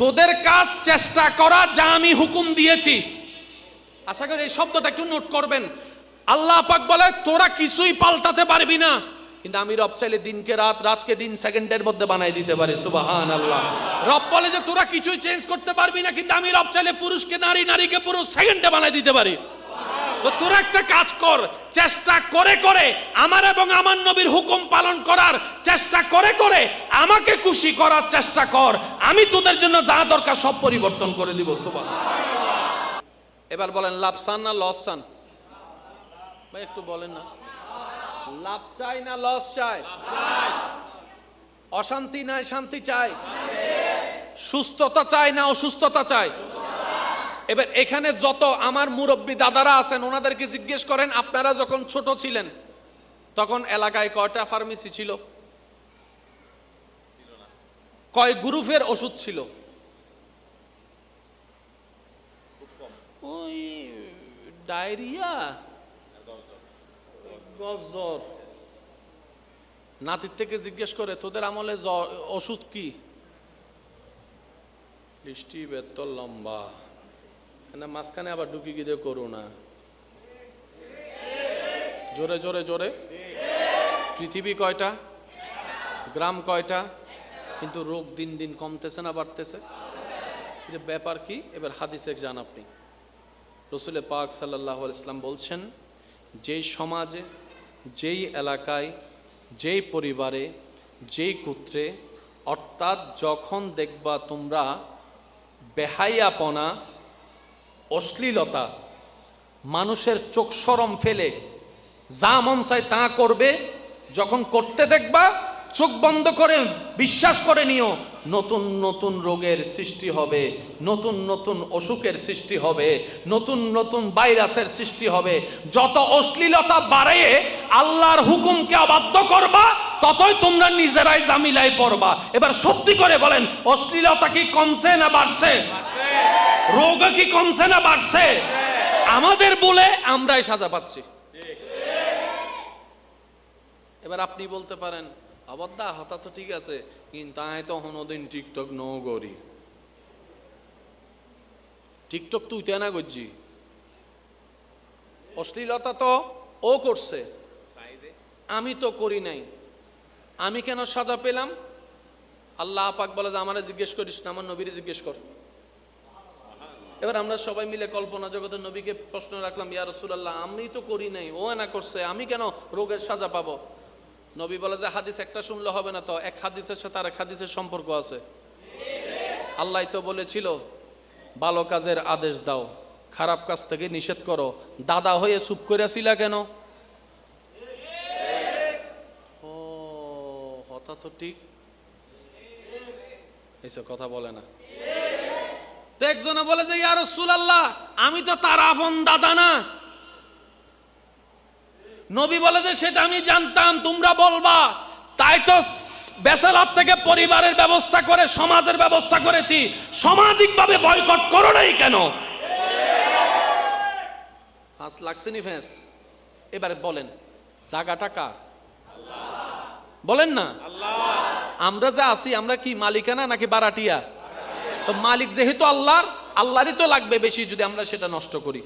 তোদের কাজ চেষ্টা করা যা আমি হুকুম দিয়েছি। আশা করি এই শব্দটা একটু নোট করবেন। আল্লাহ পাক বলে তোরা কিছুই পাল্টাতে পারবি না, কিন্তু আমি রব চাইলে দিনকে রাত, রাতকে দিন সেকেন্ডের মধ্যে বানাই দিতে পারি। সুবহানাল্লাহ। রব বলে যে তোরা কিছুই চেঞ্জ করতে পারবি না, কিন্তু আমি রব চাইলে পুরুষকে নারী, নারীকে পুরুষ সেকেন্ডে বানাই দিতে পারি। তো তোরা একটা কাজ কর, চেষ্টা করে করে আমার এবং আমার নবীর হুকুম পালন করার চেষ্টা করে করে আমাকে খুশি করার চেষ্টা কর, আমি তোদের জন্য যা দরকার সব পরিবর্তন করে দিব। সুবহানাল্লাহ। এবার বলেন লাভ চান না লস চান? ভাই একটু বলেন না, লাভ চাই না লস চাই? অশান্তি নাই শান্তি চাই? সুস্থতা চাই না অসুস্থতা চাই? এবার এখানে যত আমার মুরব্বী দাদারা আছেন ওনাদেরকে জিজ্ঞেস করেন, আপনারা যখন ছোট ছিলেন তখন এলাকায় কয়টা ফার্মেসি ছিল? কয় গ্রুপের ওষুধ ছিল? ওই ডায়রিয়া, জ্বর। নাতির থেকে জিজ্ঞেস করে তোদের আমলে ওষুধ কি? বৃষ্টি বেত লম্বা, মাঝখানে আবার ঢুকি গিয়ে করোনা। জোরে জোরে জোরে। পৃথিবী কয়টা? গ্রাম কয়টা? কিন্তু রোগ দিন দিন কমতেছে না বাড়তেছে? ব্যাপার কি? এবার হাদিসে যান আপনি। রাসূল পাক সাল্লাল্লাহু আলাইহি ওয়াসাল্লাম বলছেন, যেই সমাজে, যেই এলাকায়, যেই পরিবারে, যেই গোত্রে, অর্থাৎ যখন দেখবা তোমরা বেহায়াপনা, অশ্লীলতা, মানুষের চোখ শরম ফেলে যা মন চায় তা করবে, যখন করতে দেখবা চোখ বন্ধ করে বিশ্বাস করে নিও নতুন নতুন রোগের সৃষ্টি হবে, নতুন নতুন অসুখের সৃষ্টি হবে, নতুন নতুন ভাইরাসের সৃষ্টি হবে। যত অশ্লীলতা বাড়িয়ে আল্লাহর হুকুমকে অবাধ্য করবা ততই তোমরা নিজেরাই জামিলায় পড়বা। এবার সত্যি করে বলেন, অশ্লীলতা কি কমছে না বাড়ছে? রোগ কি কমছে না বাড়ছে? আমাদের বলে আমরাই সাজা পাচ্ছি। এবার আপনি বলতে পারেন, আবদ্ধা হতা তো ঠিক আছে, কিন্তু আমি তো কোনোদিন টিকটক ন করি। টিকটক তুই তো না করছি, অশ্লীলতা তো ও করছে, আমি তো করি নাই, আমি কেন সাজা পেলাম? আল্লাহ পাক বলে যে আমারে জিজ্ঞেস করিস না, আমার নবীরে জিজ্ঞেস কর। এবার আমরা সবাই মিলে কল্পনা জগতের নবীকে প্রশ্ন রাখলাম, ইয়া রাসূলুল্লাহ আমি তো করি নাই, ও না করছে, আমি কেন রোগের সাজা পাবো? নবী বলে যে হাদিস একটা শুনলে হবে না, তো এক হাদিসের সাথে আর এক হাদিসের সম্পর্ক আছে। আল্লাহ তো বলেছিল ভালো কাজের আদেশ দাও, খারাপ কাজ থেকে নিষেধ করো। দাদা হয়ে চুপ করে ছিলা কেন? ও হতা তো ঠিক, এইসব কথা বলে না। তো একজনে বলে যে ইয়া রাসূলুল্লাহ আমি তো তার আপন দাদা না। নবী বলে যে সেটা আমি জানতাম, তোমরা বলবা, তাই তো বেসালাত থেকে পরিবারের ব্যবস্থা করে সমাজের ব্যবস্থা করেছি। সামাজিকভাবে বয়কট করো নাই কেন? ফাঁস লাগছে নি ফেস? এবারে বলেন জায়গাটা কার? বলেন না। আমরা যা আছি আমরা কি মালিকানা নাকি বারাটিয়া? তো মালিক যেহেতু আল্লাহর, আল্লাহরই তো লাগবে বেশি যদি আমরা সেটা নষ্ট করি।